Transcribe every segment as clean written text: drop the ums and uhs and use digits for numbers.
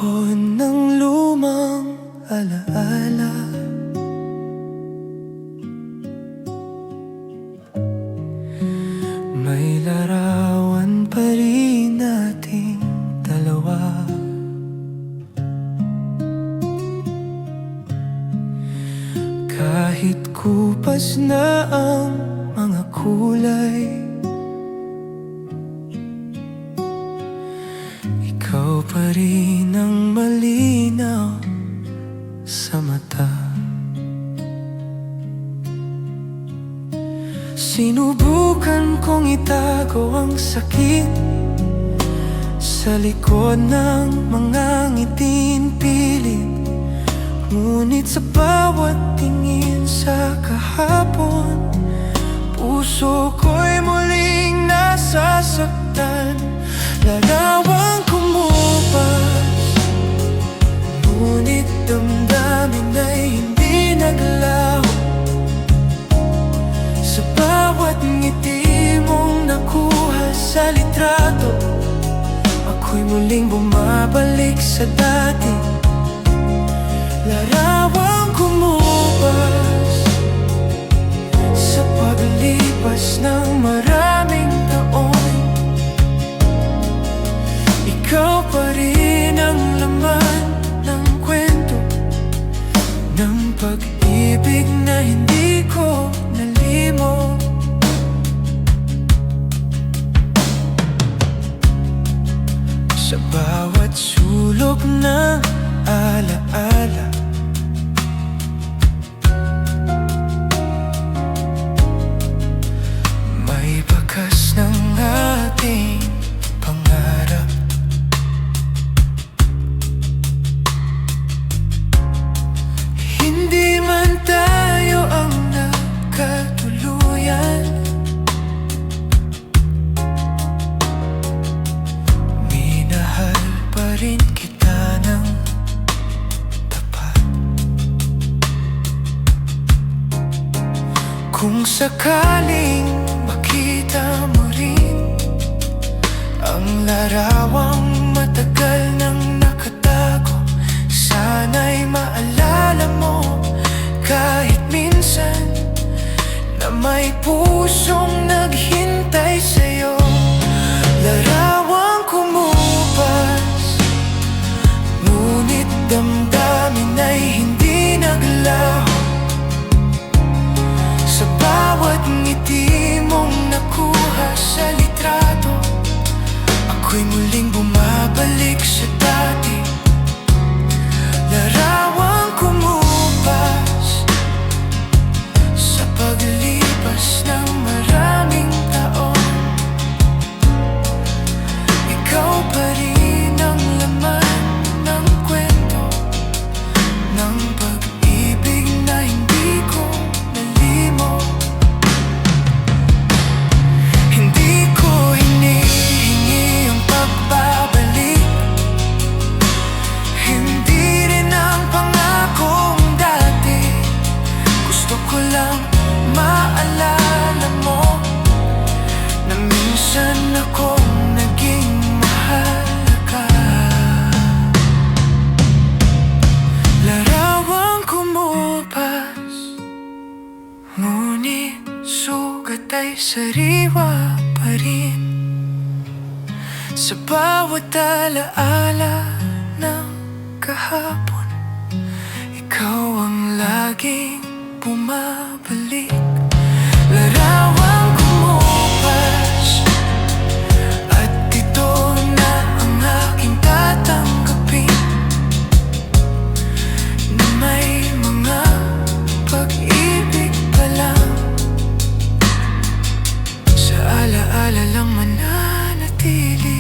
Dahon ng lumang alaala, may larawan pa rin nating dalawa. Kahit kupas na ang mga kulay, ikaw pa rin ang malinaw sa mata. Sinubukan kong itago ang sakit sa likod ng mga ngiting pilit, ngunit sa bawat tingin sa kahapon, puso ko'y muling nasasaktan. Larawang kumupas, ngunit damdamin ay hindi naglaho. Sa bawat ngiti mong nakuha sa litrato, ako'y muling bumabalik sa dati. Larawang kumupas, sa paglipas ng maraming taon, ikaw pa rin ang laman ng kwento ng pag-ibig na hindi ko nalimot. Sa bawat sulok ng alaala, may bakas ng ating pangarap. Hindi man tayo ang nagkatuluyan, minahal pa rin kita ng tapat. Kung sakaling makita mo rin ang larawang matagal nang nakatago, sana'y maalala mo kahit minsan na may pusong naghintay sa'yo. Larawang kumupas, ngunit damdamin ay hindi naglaho. Sa bawat ngiti mong nakuha sa litrato, ako'y muling bumabalik sa dati. Larawang kumupas, sa paglipas ng maraming taon, ikaw pa rin ang laman ng kwento ng pag-ibig na hindi ko nalimot. Hindi ko hinihingi ang pagbabalik, hindi rin ang pangakong dati. Gusto ko lang maalala mo na minsan akong naging mahalaga. Larawang kumupas, ngunit sugat ay sariwa pa rin. Sa bawat alaala ng kahapon, ikaw ang laging bumabalik. Larawang kumupas, at ito na ang aking tatanggapin, na may mga pag-ibig pa lang, sa alaala lang mananatili.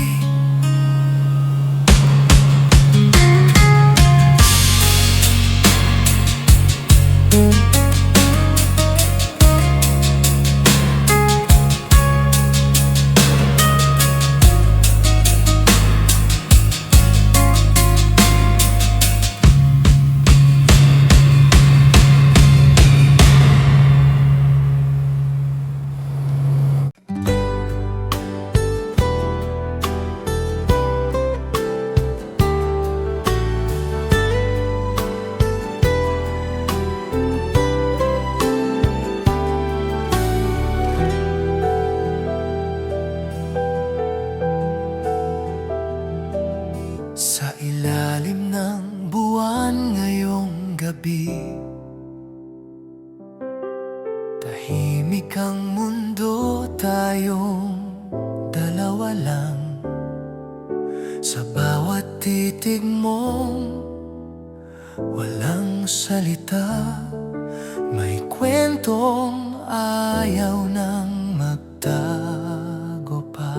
gabi. Tahimik ang mundo, tayong dalawa lang. Sa bawat titig mong walang salita, may kwentong ayaw nang magtago pa.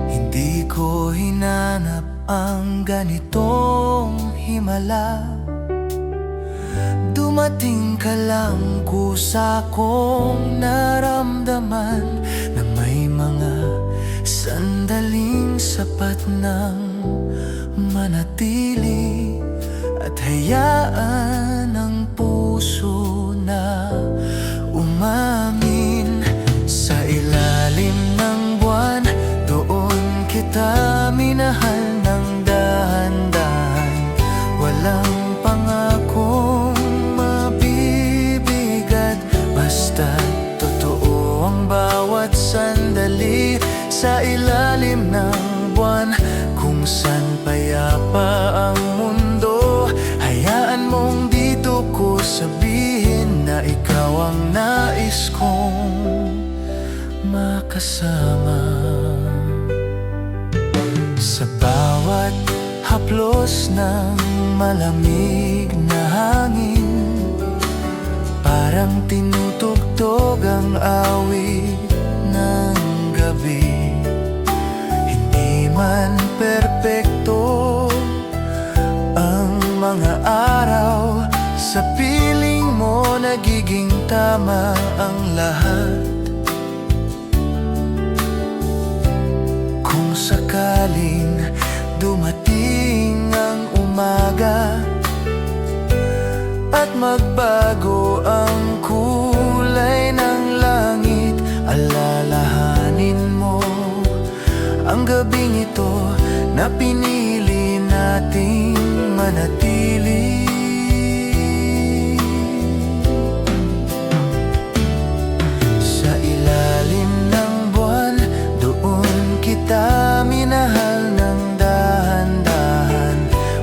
Hindi ko hinanap ang ganitong himala. Dumating ka lang, kusa kong naramdaman na may mga sandaling sapat nang manatili at hayaan ang puso na umamin. Sa ilalim ng buwan, doon kita minahal ng dahan-dahan. Walang pangakong mabibigat, basta totoo ang bawat sandali. Sa ilalim ng buwan, kung saan payapa ang mundo, hayaan mong dito ko sabihin na ikaw ang nais kong makasama. Sa bawat haplos ng malamig na hangin, parang tinutugtog ang awit ng gabi. Hindi man perpekto ang mga araw, sa piling mo nagiging tama ang lahat. Kung sakaling dumating ang umaga at magbago ang kulay ng langit, alalahanin mo ang gabing ito na pinili nating manatili. Sa ilalim ng buwan, doon kita minahal ng dahan-dahan.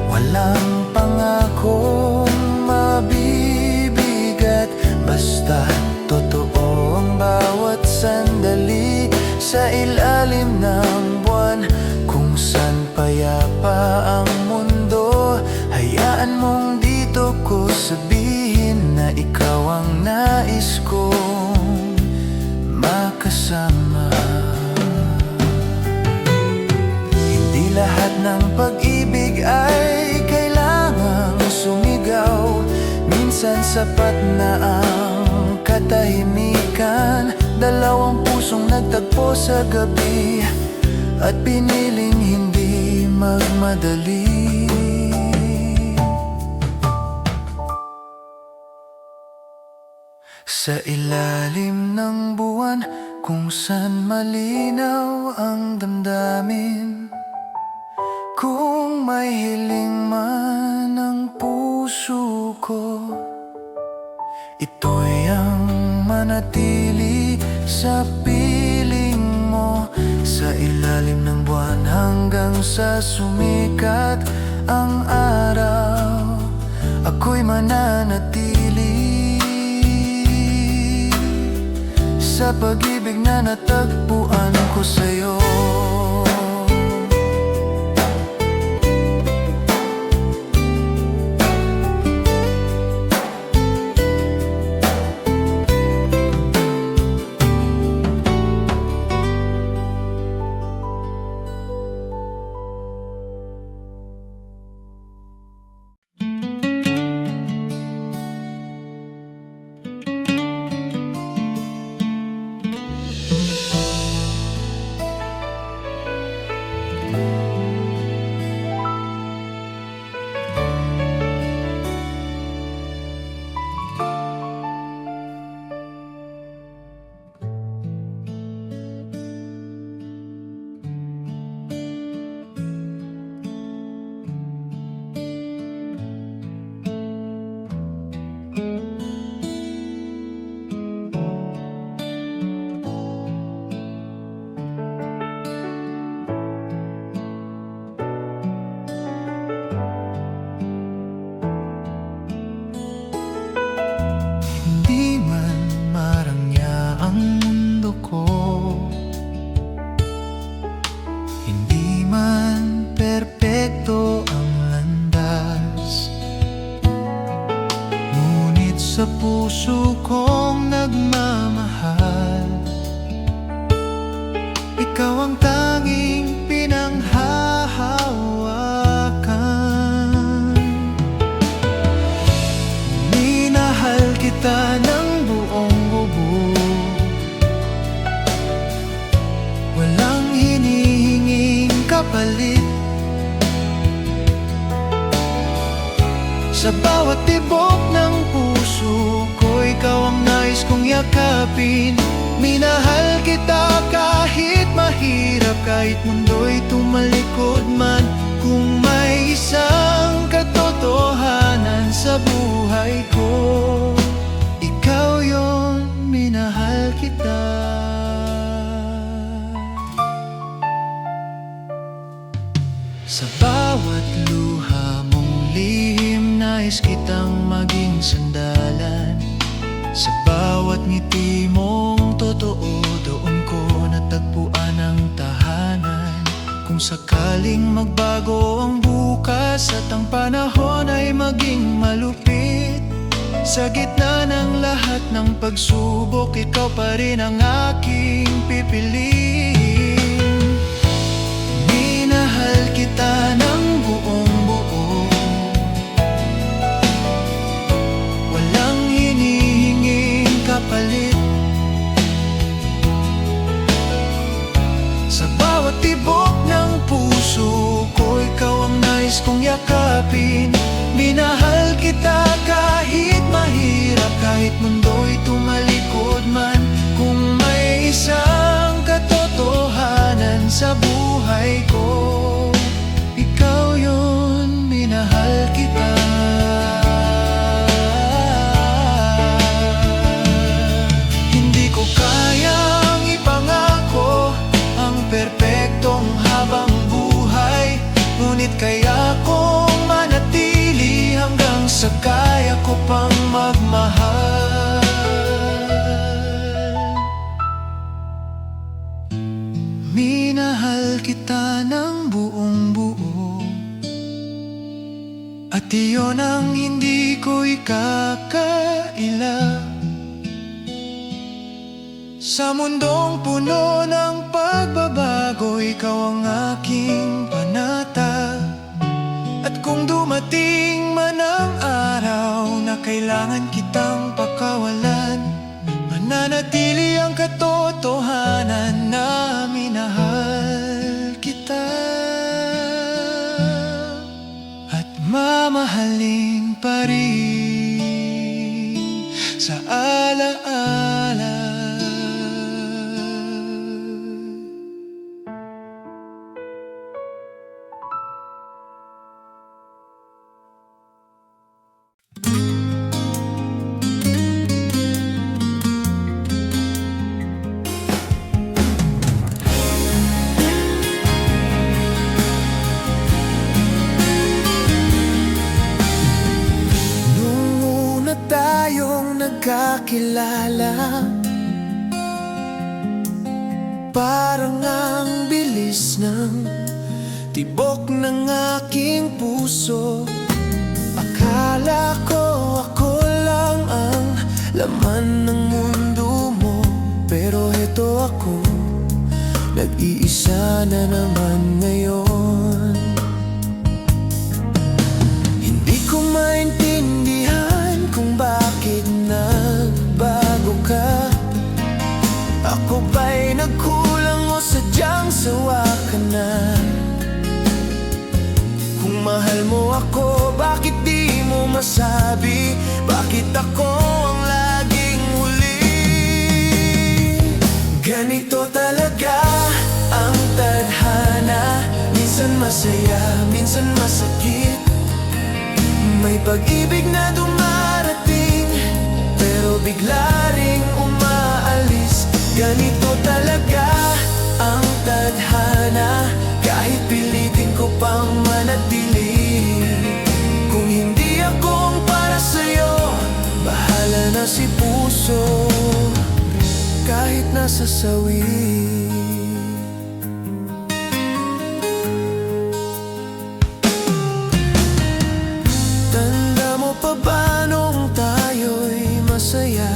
Walang pangakong mabibigat, basta totoo ang bawat sandali. Sa ilalim ng buwan, kung saan payapa ang mundo, hayaan mong dito ko sabihin na ikaw ang nais kong makasama. Hindi lahat ng pag-ibig ay kailangang sumigaw. Minsan sapat na ang katahimikan, dalawang pusong nagtagpo sa gabi at piniling hindi magmadali. Sa ilalim ng buwan, kung saan malinaw ang damdamin, kung may hiling man ang puso ko, ito'y ang manatili sa piling mo. Sa ilalim ng buwan hanggang sa sumikat ang araw, ako'y mananatili sa pag-ibig na natagpuan ko sa'yo. puso kong nagmamahal. Ikaw ang tanging pinanghahawakan. Minahal kita ng buong buo, walang hinihinging kapalit. Sa bawat tibok ng puso ko, ikaw ang nais kong yakapin. Minahal kita kahit mahirap, kahit mundo'y tumalikod man. Kung may isang katotohanan sa buhay ko, ikaw yon, minahal kita. Sa bawat luha mong lihim, nais kitang maging sandalan. Sa bawat ngiti mong totoo, doon ko natagpuan ang tahanan. Kung sakaling magbago ang bukas at ang panahon ay maging malupit, sa gitna ng lahat ng pagsubok, ikaw pa rin ang aking pipiliin. Minahal kita ng buong buo, walang hinihinging kapalit. Sa bawat tibok ng puso ko, ikaw ang nais kong yakapin. Minahal kita kahit mahirap, kahit mundo'y tumalikod man. Kung may isang katotohanan sa buhay ko, ikaw yon, minahal kita. Hindi ko kayang ipangako ang perpektong habang buhay, ngunit kaya kong manatili hanggang sa kaya ko pang magmahal. Minahal kita ng buong buo, at iyon ang hindi ko ikakaila. Sa mundong puno ng pagbabago, ikaw ang aking panata. At kung dumating man ang araw na kailangan kitang pakawalan, mananatili ang katotohanan na minahal kita. At mamahalin pa rin sa alaala. Nagkakilala, parang ang bilis ng tibok ng aking puso. Akala ko ako lang ang laman ng mundo mo, pero heto ako, nag-iisa na naman ngayon. Hindi ko maintindihan kung bakit nagbago ka. Ako ba'y nagkulang o sadyang sawa ka na? Kung mahal mo ako, bakit di mo masabi? Bakit ako ang laging huli? Ganito talaga ang tadhana, minsan masaya, minsan masakit. May pag-ibig na dumarating, pero bigla ring umaalis. Ganito talaga ang tadhana, kahit pilitin ko pang manatili. Kung hindi ako para sa'yo, bahala na si puso, kahit nasa sawi. Tanda mo pa ba nung tayo'y masaya?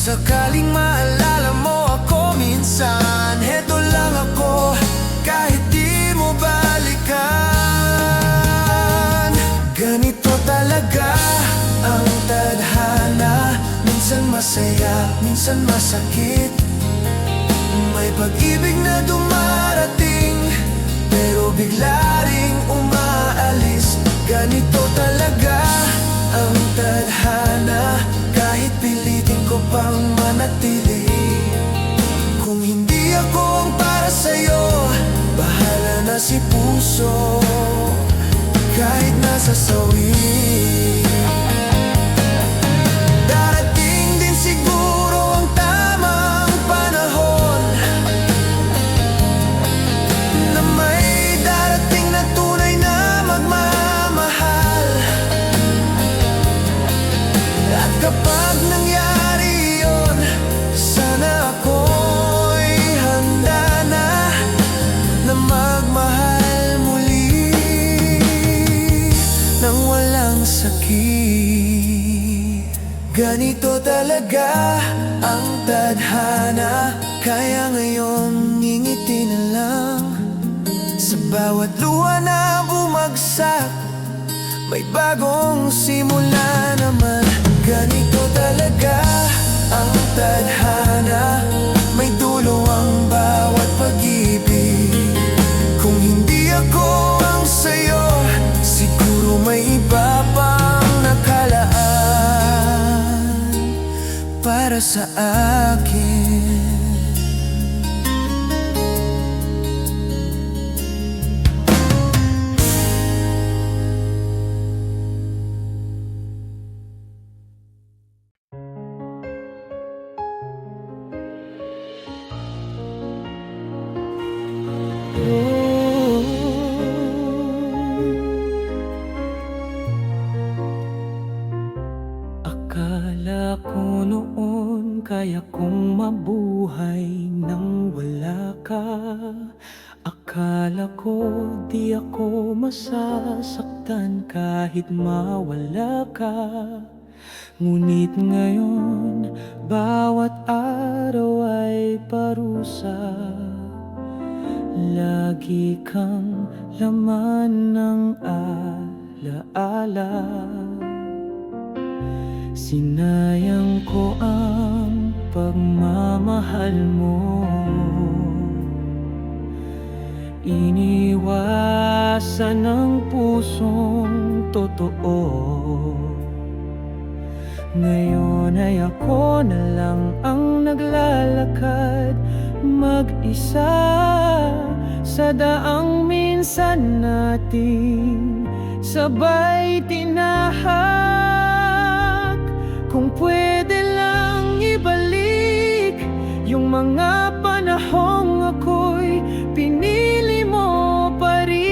sakaling maalala mo ako minsan, heto lang ako kahit di mo balikan. Ganito talaga ang tadhana, minsan masaya, minsan masakit. May pag-ibig na dumarating, pero bigla ring umaalis. Ganito talaga ang tadhana, kahit pilitin ko pang manatili. Kung hindi ako ang para sa'yo, bahala na si puso, kahit nasa sawi. Darating din siguro ang tamang panahon na may darating na tunay na magmamahal. At kapag nangyari yun, sana ako'y handa na magmahal muli nang walang sakit. Ganito talaga ang tadhana, kaya ngayon ngingiti na lang. Sa bawat luha na bumagsak, may bagong simula naman. Ganito talaga ang tadhana, may dulo ang bawat pag-ibig. Kung hindi ako ang sa'yo, siguro may iba pang nakalaan para sa akin. Akala ko noon kaya kong mabuhay nang wala ka. Akala ko di ako masasaktan kahit mawala ka. Ngunit ngayon, bawat araw ay parusa. Lagi kang laman ng alaala. Sinayang ko ang pagmamahal mo. Iniwasan ng pusong totoo. Ngayon ay ako na lang ang naglalakad mag-isa sa daang minsan nating sabay tinahak. Kung pwede lang ibalik yung mga panahong ako'y pinili mo pa rin.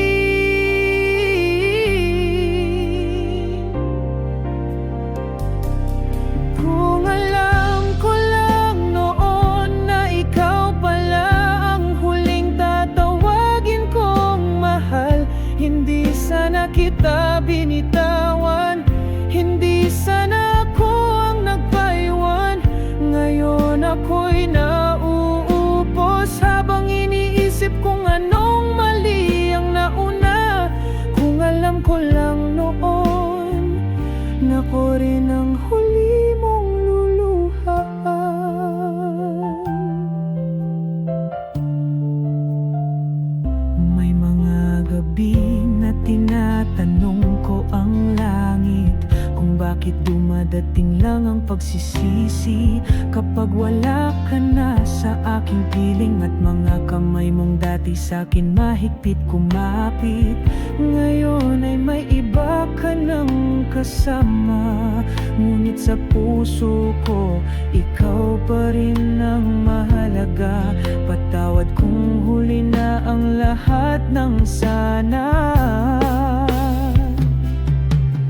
Kung alam ko lang noon na ikaw pala ang huling tatawagin kong mahal, hindi sana kita binitawan, hindi sana ako ang nagpaiwan. Ngayon ako'y nauupos habang iniisip kung anong mali ang nauna. Kung alam ko lang noon na ko rin ang huli mong luluhaan. May mga gabi na tinatanong ko ang langit kung bakit dumadating lang ang pagsisisi kapag wala ka na sa aking piling. At mga kamay mong dati sa'kin mahigpit kumapit, ngayon ay may iba ka nang kasama. Ngunit sa puso ko, ikaw pa rin ang mahalaga. Patawad kung huli na ang lahat ng sana.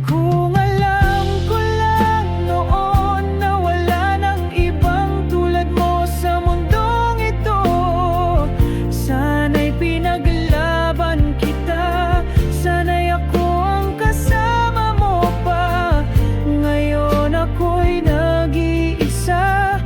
Kung alam ko lang noon na wala nang ibang tulad mo sa mundong ito, sana'y pinaglaban kita, sana'y ako ang kasama mo pa. Ngayon ako'y nag-iisa,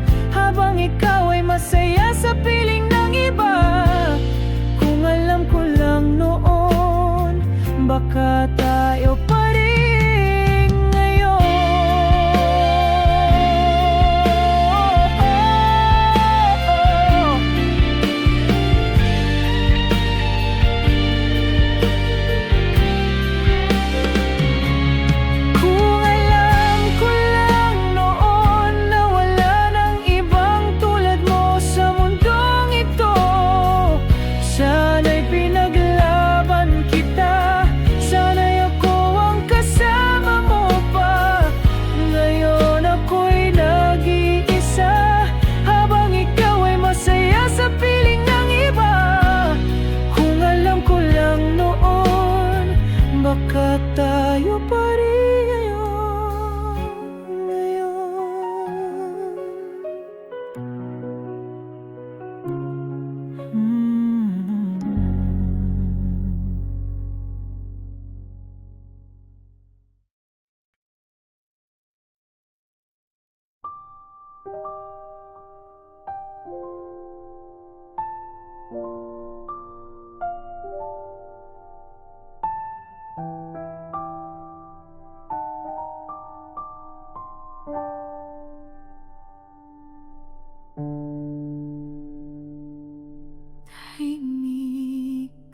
Tahimik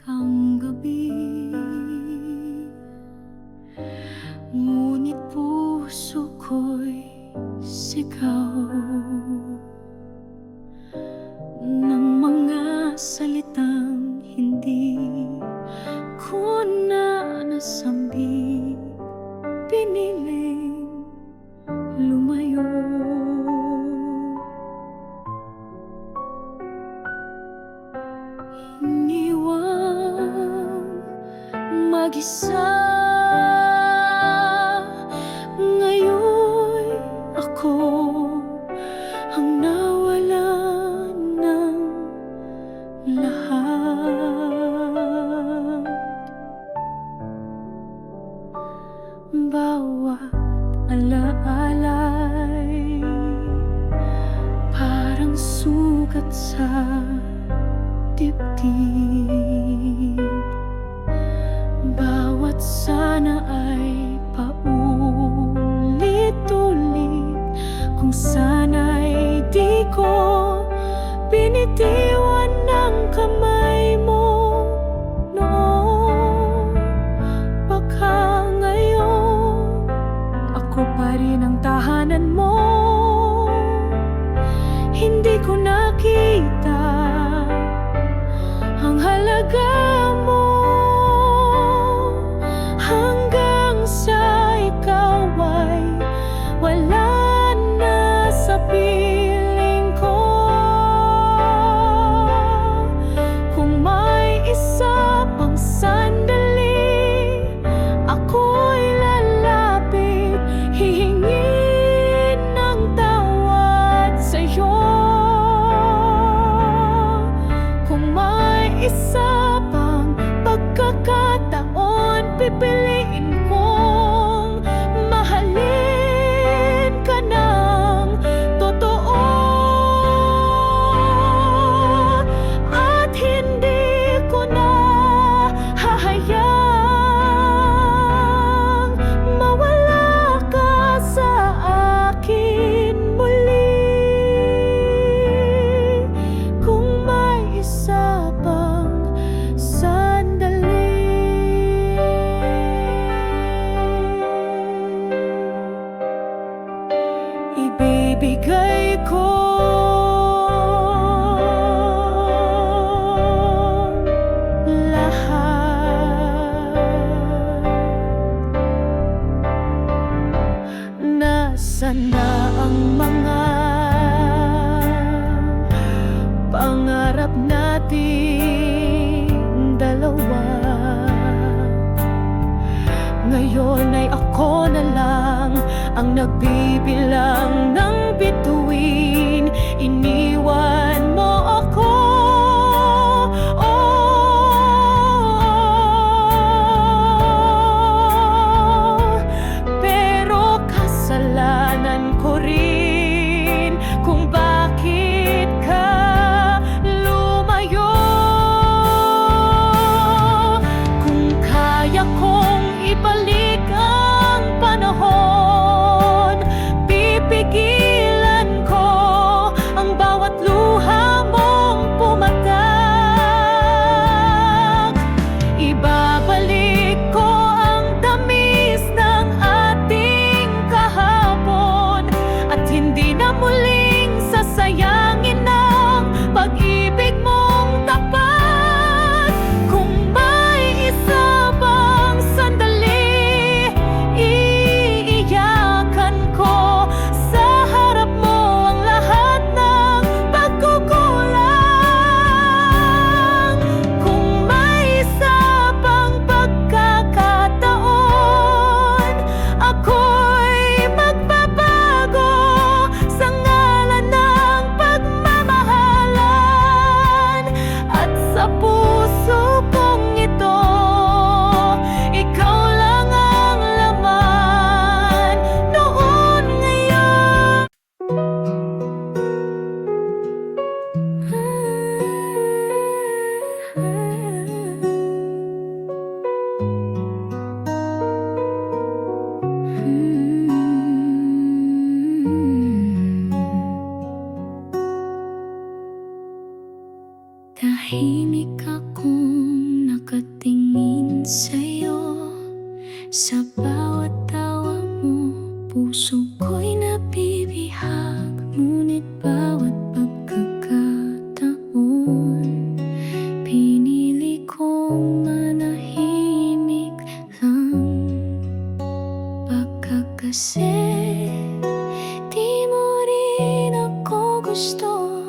ang gabi, ngunit puso ko'y sigaw ng mga salitang hindi ko na nasambi, piniling lumayo. Iniwang mag-isa, ngayon ako ang nawalan ng lahat. Bawat alaalay parang sugat sa dibdib. Bawat sana ay paulit-ulit, kung sana'y di ko binitiwan ng kamay mo noon. Baka ngayon ako pa rin ang tahanan mo. Hindi ko nakita ang halaga mo hanggang sa ikaw ay wala na sa piling ko. Kung may isa pang sandali, ako'y lalapit, hihingin ng tawad sa'yo. Kung may isa pang pagkakataon, pipiliin kong mahalin ka ng totoo. At hindi ko na hahayang mawala ka sa akin muli. Kung may isa pang sandali, ibibigay ko lahat. Nasaan na ang mga pangarap nating dalawa? Ngayon ay ako na lang ang nagbibilang ng bituin. Iniwan mo ako, pero kasalanan ko rin kung bakit ka lumayo. Kung kaya kong ibalik ang panahon, pipigilan ko ang bawat luha ako'y napibihag, ngunit bawat pagkakataon pinili kong manahimik lang. Baka kasi di mo rin ako gusto,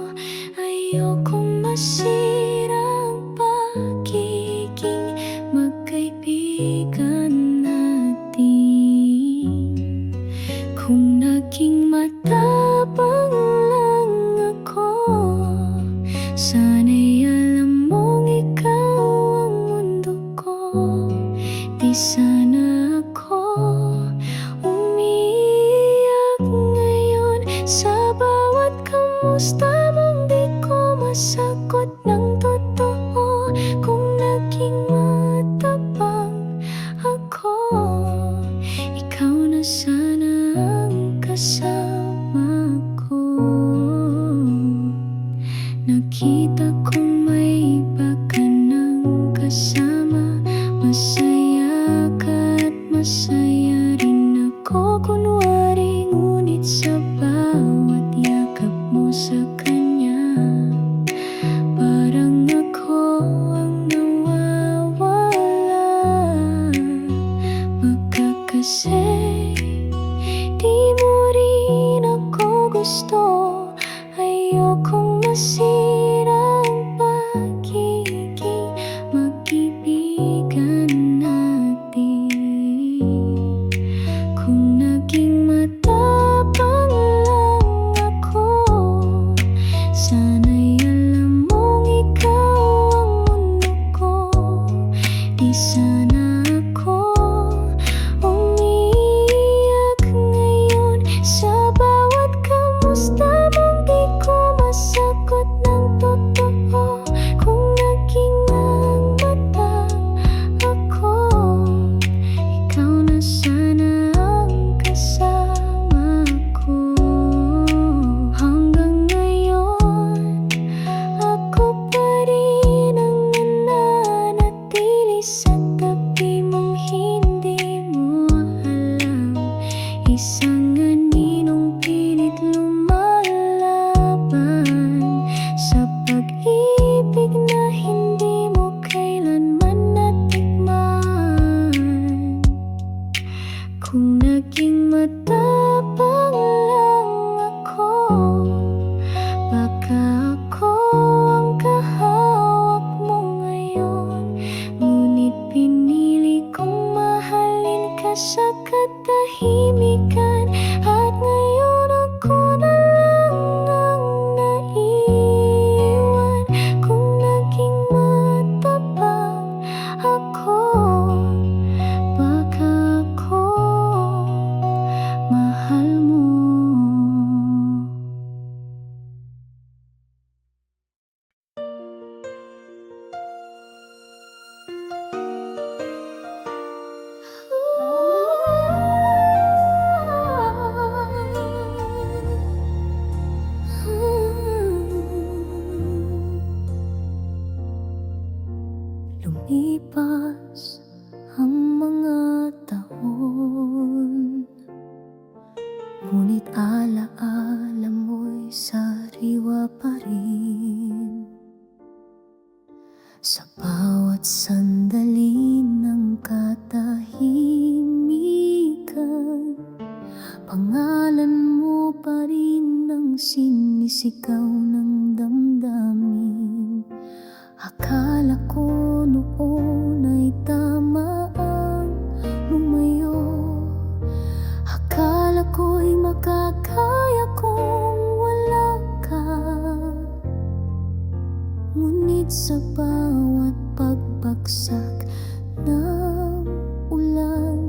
ayokong masira ang pagiging magkaibigan natin. Kung naging matapang lang ako, sana'y alam mong ikaw ang mundo ko. Di sana ako umiiyak ngayon sa bawat kamusta mong di ko masagot ng totoo. Kung naging matapang ako, ikaw na sana ang kasama ko. Nakita kong may iba ka ng kasama, masaya ka at masaya rin ako kunwari. Ngunit sa bawat yakap mo sa kanya, parang ako ang nawawala. Baka kasi di mo rin ako gusto, ayokong masira ang pagiging magkaibigan natin. Kung naging matapang lang ako, sana'y alam mong ikaw ang mundo ko. Di sana ako umiiyak ngayon sa bawat kamusta mong di ko masagot ng totoo. Kung naging matapang ako, ikaw na sana ang kasama ko. Hanggang ngayon, ako pa rin ang nananatili sa tabi mong hindi mo alam. Isang aninong pilit lumalaban sa pag-ibig na hindi mo kailanman natikman. Kung naging matapang lang ako, baka ako ang kahawak mo ngayon. Ngunit pinili kong mahalin ka sa katahimikan, at ngayon ako na lang ang naiwan. Kung naging matapang ako, baka ako mahal mo. Lumipas ang mga taon, ngunit alaala mo'y sariwa pa rin. Sa bawat sandali ng katahimikan, pangalan mo pa rin ang sinisigaw ng damdamin. Akala ko noon ay tama ang lumayo, akala ko'y makakaya kung wala ka. Ngunit sa bawat pagbagsak ng ulan,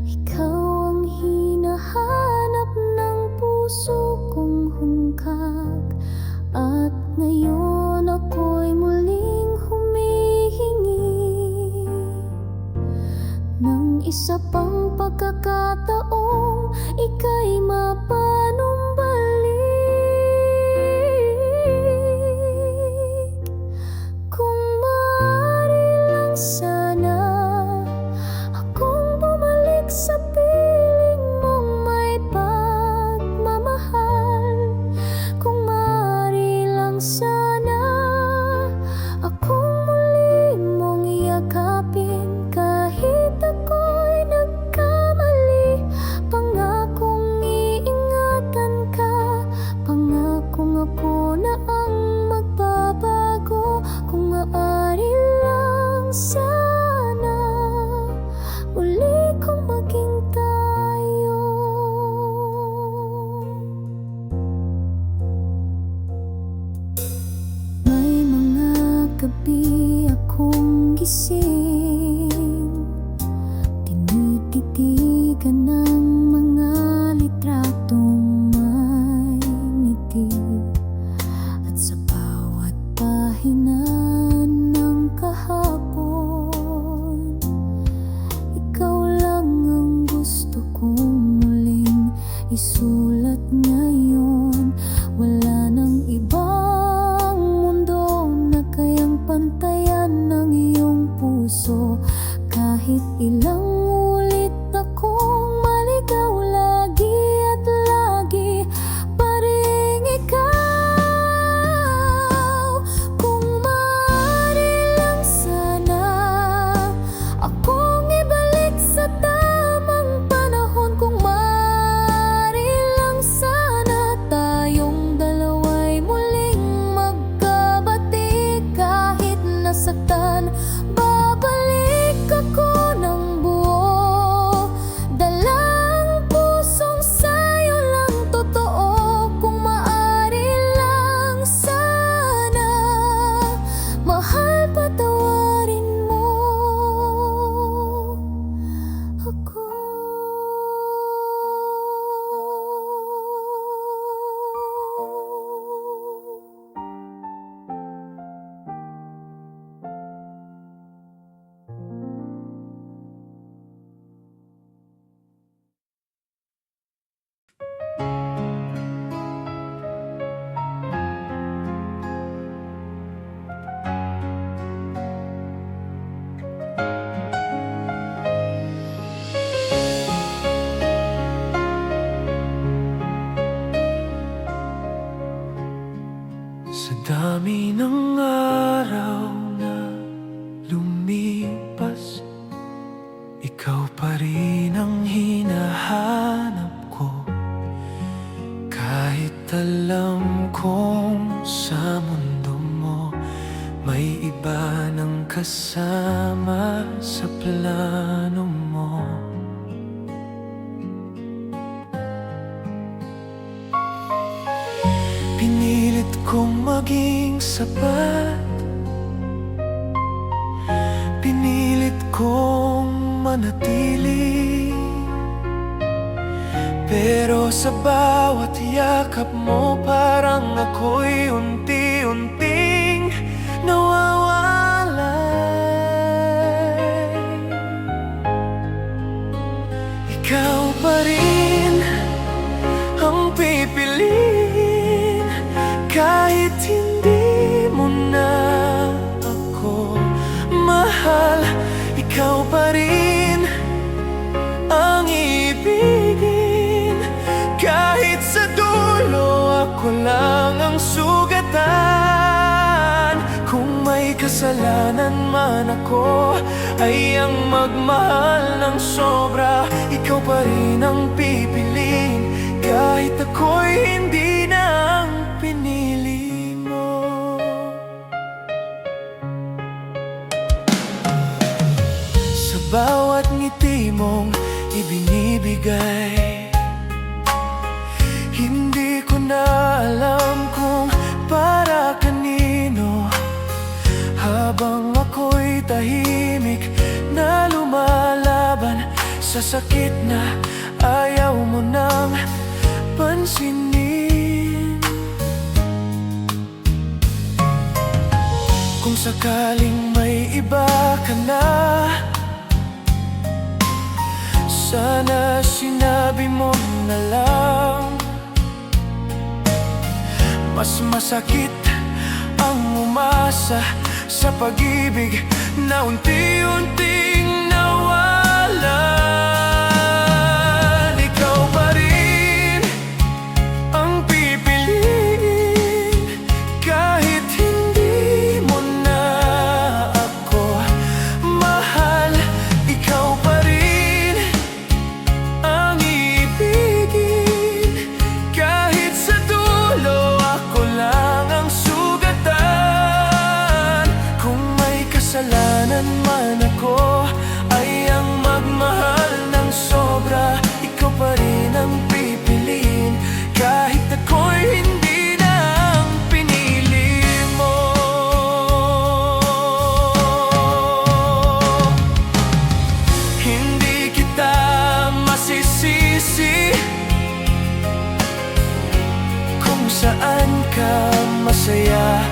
ikaw ang hinahanap ng puso kong hungkag. At ngayon ako'y muling humihingi ng isa pang pagkakataong ika'y mapanumbalik. Kung maaari lang sana akong bumalik sa piling mong may isulat ngayon. Wala nang ibang mundo na kayang pantayan ng iyong puso. Kahit ilang ulit akong maligaw, lagi at lagi pa ring ikaw. Kung maaari lang sana akong ibalik sa tamang panahon. Kung maaari lang sana tayong dalawa'y muling magkabati. Kahit nasaktan, babalik ako ng buo. Dalang pusong sa'yo lang totoo. Kung maaari lang sana, mahal, patawarin mo ako. Sa dami ng araw na lumipas, ikaw pa rin ang hinahanap ko. Kahit alam kong sa mundo mo may iba ng kasama sa plano mo. Pinilit kong maging sapat, pinilit kong manatili. Pero sa bawat yakap mo, parang ako'y unti-unting nawawalay. Ikaw pa rin ang pipiliin, kahit hindi mo na ako mahal. Ikaw pa rin ang ibigin, kahit sa dulo ako lang ang sugatan. Kung may kasalanan man ako, ay ang magmahal ng sobra. Ikaw pa rin ang pipiliin, kahit ako'y hindi na ang pinili mo. Sa bawat ngiti mong ibinibigay, hindi ko na alam kung para kanino. Habang ako'y tahimik na lumalaban sa sakit na ayaw mo nang pansinin. Kung sakaling may iba ka na, sana sinabi mo na lang. Mas masakit ang umasa sa pag-ibig na unti-unting nawalan. Ikaw pa rin ang pipiliin, kahit hindi mo na ako mahal. Ikaw pa rin ang ibigin, kahit sa dulo ako lang ang sugatan. Kung may kasalanan man ako, ay ang magmahal ng sobra. Ikaw pa rin ang pipiliin, kahit ako'y hindi na ang pinili mo. Hindi kita masisisi kung saan ka masaya.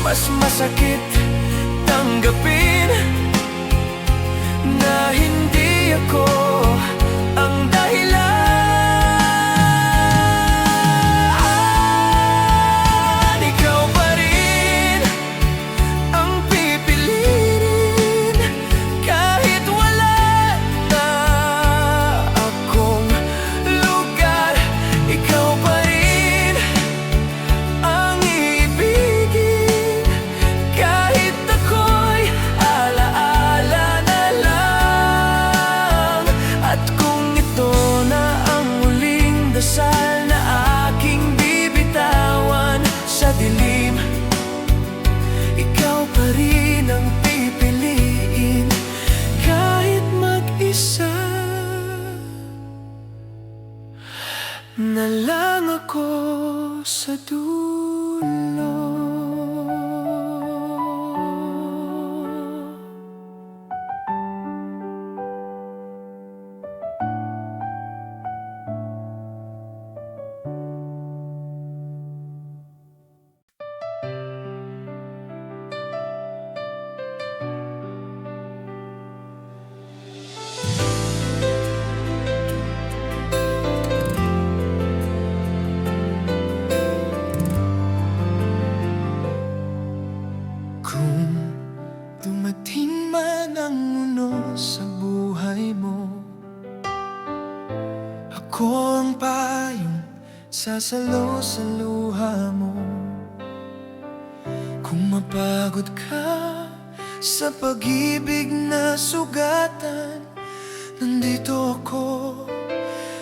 Mas masakit tanggapin na hindi ako ang na lang ako sa dulo. Kung dumating man ang unos sa buhay mo, ako ang payong sasalo sa luha mo. Kung mapagod ka sa pag-ibig na sugatan, nandito ako,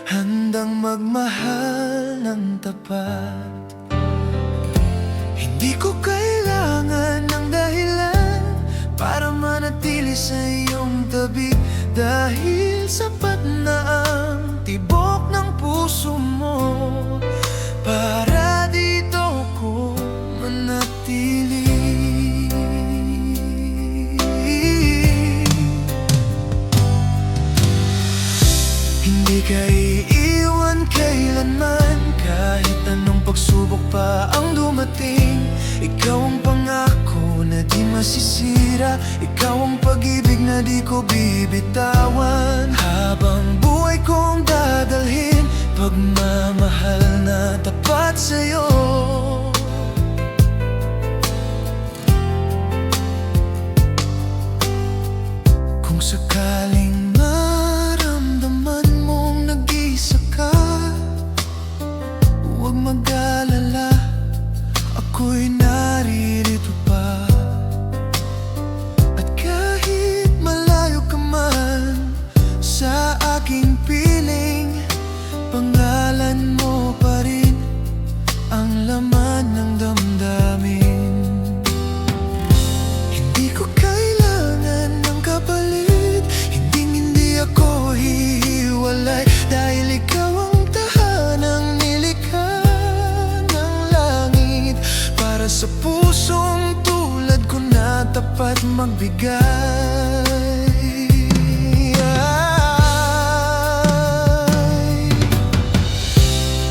handang magmahal ng tapat. Hindi ko kailangan ng dahilan para manatili sa iyong tabi, dahil sapat na ang tibok ng puso mo para dito ko manatili. Hindi ka iiwan kailanman, kahit anong pagsubok pa ang dumating. Ikaw ang pangako na di masisira, ikaw ang pag-ibig na di ko bibitawan. Habang buhay kong dadalhin, pagmamahal na tapat sa'yo. Kung sakaling maramdaman mong nag-iisa ka, huwag mag-alala, ako'y naririto pa. At kahit malayo ka man sa aking piling, pangalan mo pa rin ang laman ng damdamin. Hindi ko kailangan ng kapalit, hindi ako hihiwalay, dahil ikaw ang tahanang nilikha ng langit, para sa pusong tulad ko na tapat magbigay.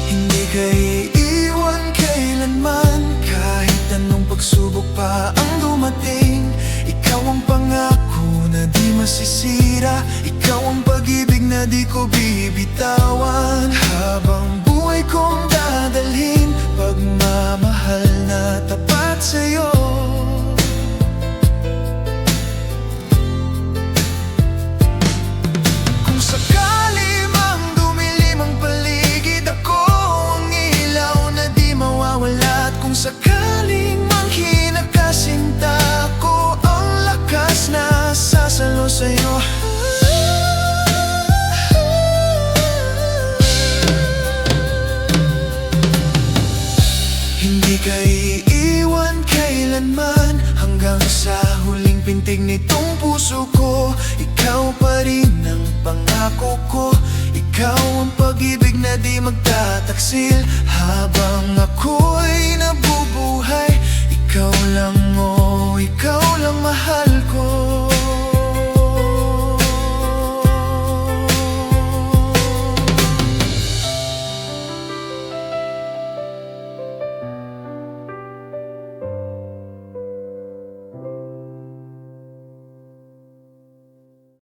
Hindi ka iiwan kailanman, kahit anong pagsubok pa ang dumating. Ikaw ang pangako na di masisira, ikaw ang pag-ibig na di ko bibitawan. Habang buhay kong dadalhin, pagmamahal na tapat sa'yo. Kung sakali mang dumilim ang paligid, ako ang ilaw na di mawawala. At kung sakaling mang kinakasinta, ako ang lakas na sasalo sa'yo. Hindi ka iiwan kailanman, hanggang sa huling pintig nitong puso ko. Ikaw pa rin ang pangako ko, ikaw ang pag-ibig na di magtataksil. Habang ako'y nabuhay,